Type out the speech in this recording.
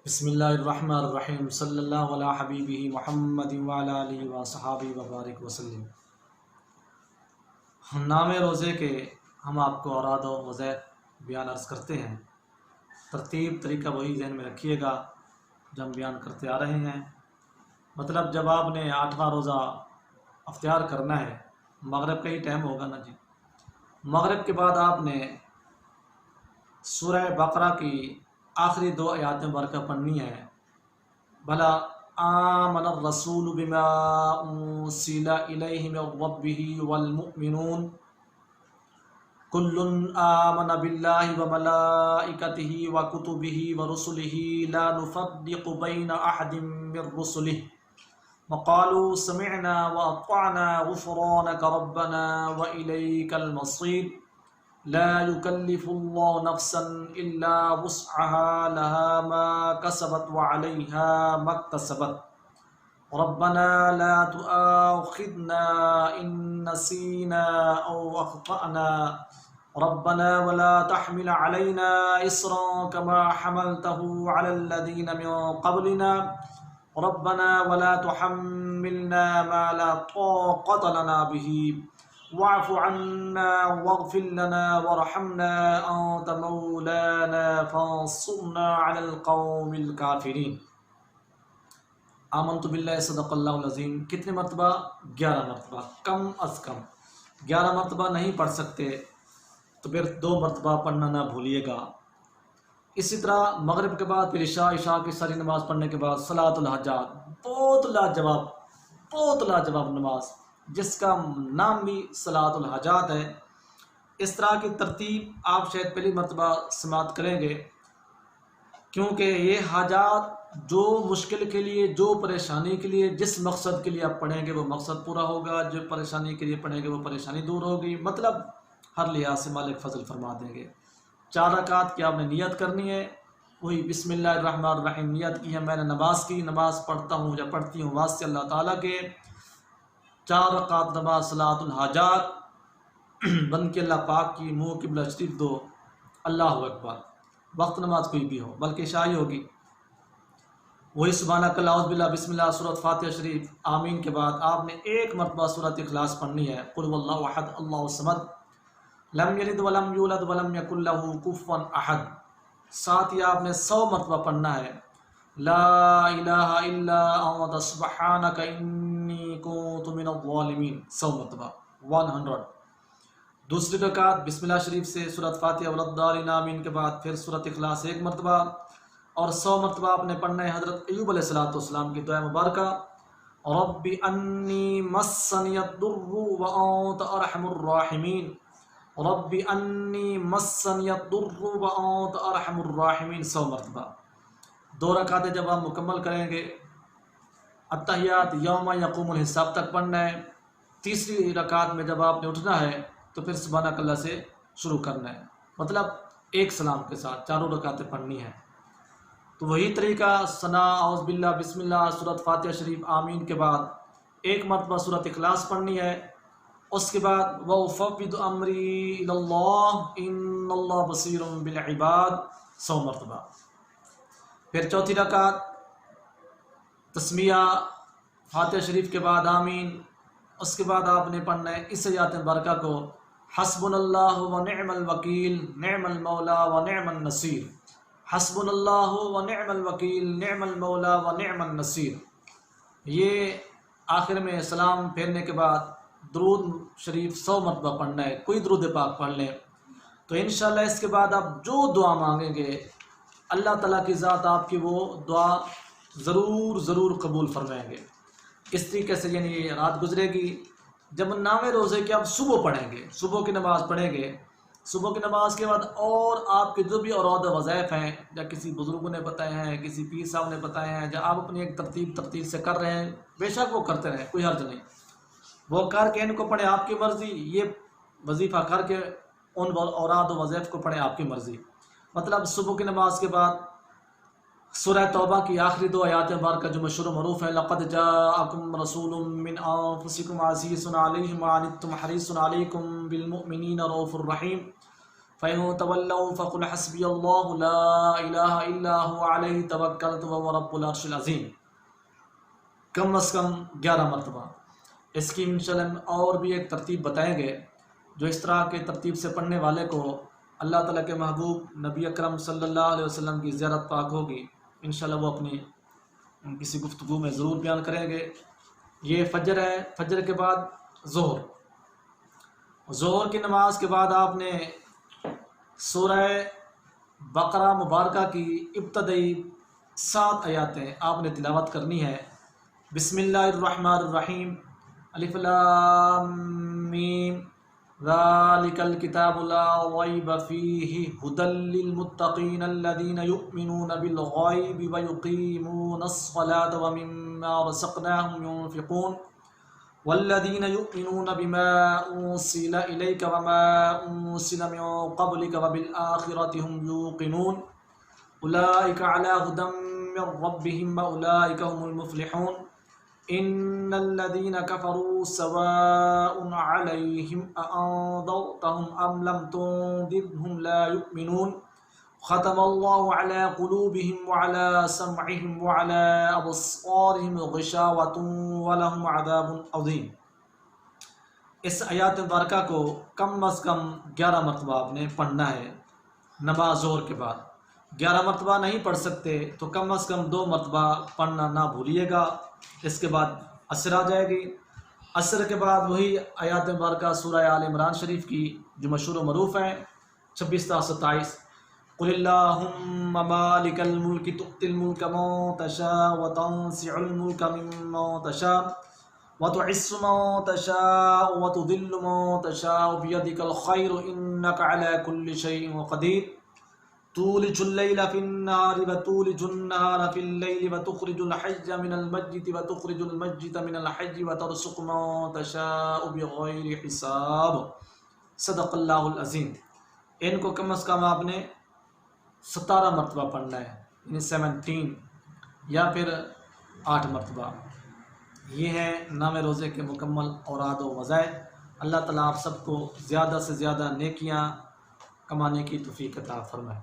بسم اللہ الرحمن الرحیم صلی اللہ علیہ حبیبہ محمد وعلی آلہ وصحابہ وبارک وسلم۔ نام روزے کے ہم آپ کو اوراد و وظائف بیان عرض کرتے ہیں۔ ترتیب طریقہ وہی ذہن میں رکھیے گا جو ہم بیان کرتے آ رہے ہیں۔ مطلب جب آپ نے 8واں روزہ اختیار کرنا ہے، مغرب کا ہی ٹائم ہوگا نا جی، مغرب کے بعد آپ نے سورہ بقرہ کی آخری 2 آیات مبارکہ پڑھنی ہے۔ بھلا آمن الرسول بما انزل الیہ من ربہ والمؤمنون کل آمن باللہ وملائکتہ وکتبہ ورسلہ لا نفرق بین احد من رسلہ وقالوا سمعنا واطعنا غفرانک ربنا والیک المصیر لا يكلف الله نفسا الا وسعها لها ما كسبت وعليها ما اكتسبت ربنا لا تؤاخذنا ان نسينا او اخطأنا ربنا ولا تحمل علينا إصرا كما حملته على الذين من قبلنا ربنا ولا تحملنا ما لا طاقة لنا به واعف عنا واغفر لنا وارحمنا أنت مولانا فانصرنا على القوم الكافرين۔ آمنت باللہ صدق اللہ العظیم کتنے مرتبہ؟ 11 مرتبہ، کم از کم 11 مرتبہ نہیں پڑھ سکتے تو پھر 2 مرتبہ پڑھنا نہ بھولیے گا۔ اسی طرح مغرب کے بعد پھر عشاء کی ساری نماز پڑھنے کے بعد صلاۃ الحاجات، بہت لاجواب نماز جس کا نام بھی صلاۃ الحاجات ہے۔ اس طرح کی ترتیب آپ شاید پہلی مرتبہ سماعت کریں گے، کیونکہ یہ حاجات جو مشکل کے لیے، جو پریشانی کے لیے، جس مقصد کے لیے آپ پڑھیں گے وہ مقصد پورا ہوگا، جو پریشانی کے لیے پڑھیں گے وہ پریشانی دور ہوگی، مطلب ہر لحاظ سے مالک فضل فرما دیں گے۔ 4 رکعت کی آپ نے نیت کرنی ہے، وہی بسم اللہ الرحمن الرحیم نیت کی ہے میں نے نماز کی، نماز پڑھتا ہوں یا پڑھتی ہوں واسطے اللہ تعالیٰ کے۔ 4 رکعت نماز صلاۃ الحاجات بند کے اللہ پاک کی، منہ قبلہ شریف دو، اللہ اکبر۔ وقت نماز کوئی بھی ہو، بلکہ عشاء ہی ہوگی، وہی سبحانک اللہ اعوذ باللہ بسم اللہ سورۃ فاتحہ شریف آمین کے بعد آپ نے 1 مرتبہ سورۃ اخلاص پڑھنی ہے، قل هو اللہ احد اللہ الصمد لم یلد ولم یولد ولم یکن لہ کفوا احد۔ ساتھ ہی آپ نے 100 مرتبہ پڑھنا ہے لا الہ الا انت سبحانک انی کنت من الظالمین، 100 مرتبہ 100۔ دوسری رکعت بسم اللہ شریف سے سورۃ فاتحہ والضالین آمین کے بعد پھر سورۃ اخلاص 1 مرتبہ، اور 100 مرتبہ آپ نے پڑھنا ہے حضرت ایوب علیہ السلام کی دعا مبارکہ، رب انی مسنی الضر وانت ارحم الراحمین، رب انی مسنی الضر وانت ارحم الراحمین، 100 مرتبہ۔ 2 رکعتیں جب آپ مکمل کریں گے، التحیات یوم یقوم الحساب تک پڑھنا ہے۔ تیسری رکعت میں جب آپ نے اٹھنا ہے تو پھر سبحانک اللہ سے شروع کرنا ہے، مطلب 1 سلام کے ساتھ 4 رکعتیں پڑھنی ہیں۔ تو وہی طریقہ ثنا اعوذ باللہ بسم اللہ سورۃ فاتحہ شریف آمین کے بعد 1 مرتبہ سورۃ اخلاص پڑھنی ہے، اس کے بعد وَأُفَوِّضُ أَمْرِي إِلَى اللَّهِ إِنَّ اللَّهَ بَصِيرٌ بِالْعِبَادِ، 100 مرتبہ۔ پھر چوتھی رکعت تسمیہ فاتحہ شریف کے بعد آمین، اس کے بعد آپ نے پڑھنا ہے اس آیات مبارکہ کو، حسبنا اللہ ونعم الوکیل نعم المولا ونعم النصیر، حسبنا اللہ ونعم الوکیل نعم المولا ونعم النصیر۔ یہ آخر میں سلام پھیرنے کے بعد درود شریف 100 مرتبہ پڑھنا ہے، کوئی درود پاک پڑھ لیں تو انشاءاللہ اس کے بعد آپ جو دعا مانگیں گے اللہ تعالیٰ کی ذات آپ کی وہ دعا ضرور قبول فرمائیں گے۔ اس طریقے سے یعنی یہ رات گزرے گی، جب 9ویں روزے کے آپ صبح پڑھیں گے، صبح کی نماز پڑھیں گے، صبح کی نماز کے بعد اور آپ کے جو بھی اوراد و وظائف ہیں یا کسی بزرگوں نے بتائے ہیں، کسی پیر صاحب نے بتائے ہیں، یا آپ اپنی ایک ترتیب سے کر رہے ہیں، بے شک وہ کرتے رہیں، کوئی حرج نہیں، وہ کر کے ان کو پڑھیں آپ کی مرضی، یہ وظیفہ کر کے ان اوراد و وظائف کو پڑھیں آپ کی مرضی۔ مطلب صبح کی نماز کے بعد سورہ توبہ کی آخری 2 آیات مبارکہ جو مشہور و معروف ہیں، لقد جاءکم رسول من انفسکم عزیز علیہ ما عنتم حریص علیکم بالمؤمنین رؤوف الرحیم فَإِن تَوَلَّوْا فَقُلْ حَسْبِيَ اللَّهُ لَا إِلَٰهَ إِلَّا هُوَ عَلَيْهِ تَوَكَّلْتُ وَهُوَ رَبُّ الْعَرْشِ الْعَظِيمِ، کم از کم 11 مرتبہ۔ اس کی انشاءاللہ اور بھی ایک ترتیب بتائیں گے، جو اس طرح کے ترتیب سے پڑھنے والے کو اللہ تعالیٰ کے محبوب نبی اکرم صلی اللہ علیہ وسلم کی زیارت پاک ہوگی۔ انشاءاللہ وہ اپنی کسی گفتگو میں ضرور بیان کریں گے۔ یہ فجر ہے، فجر کے بعد ظہر کی نماز کے بعد آپ نے سورہ بقرہ مبارکہ کی ابتدائی 7 آیاتیں آپ نے تلاوت کرنی ہے۔ بسم اللہ الرحمن الرحیم، الف لام میم، ذالک الکتاب لا ریب فیہ ھدی للمتقین الذین یؤمنون بالغیب ویقیمون الصلاة ومما رزقناہم ينفقون والذین یؤمنون بما انزل الیک وما انزل من قبلک وبالآخرۃ هم یوقنون اولئک علی ھدی من ربہم واولئک هم المفلحون ان الذین کفروا سواء علیہم اانذرتهم ام لم تنذرهم لا یؤمنون ختم اللہ علی قلوبہم وعلی سمعہم وعلی ابصارہم غشاوۃ ولہم عذاب عظیم۔ اس آیات مبارکہ کو کم از کم 11 مرتبہ آپ نے پڑھنا ہے نماز ظہر کے بعد۔ 11 مرتبہ نہیں پڑھ سکتے تو کم از کم 2 مرتبہ پڑھنا نہ بھولیے گا۔ اس کے بعد عصر آ جائے گی، عصر کے بعد وہی آیات مبارکہ سورہ آل عمران شریف کی جو مشہور و معروف ہیں 26 تا 27۔ قل اللہم مالک الملک تؤتی الملک من تشاء وتنزع الملک ممن تشاء وتعز من تشاء وتذل من تشاء بیدک الخیر انک علی کل شیء قدیر تولج اللیل فی النہار وتولج النہار فی اللیل وتخرج الحی من المیت وتخرج المیت من الحی وترزق من تشاء بغیر حساب۔ صدق اللہ العظیم۔ ان کو کم از کم آپ نے 17 مرتبہ پڑھنا ہے، یعنی 17 یا پھر 8 مرتبہ۔ یہ ہے نام روزے کے مکمل اوراد و وظائف۔ اللہ تعالیٰ آپ سب کو زیادہ سے زیادہ نیکیاں کمانے کی توفیق عطا فرمائے۔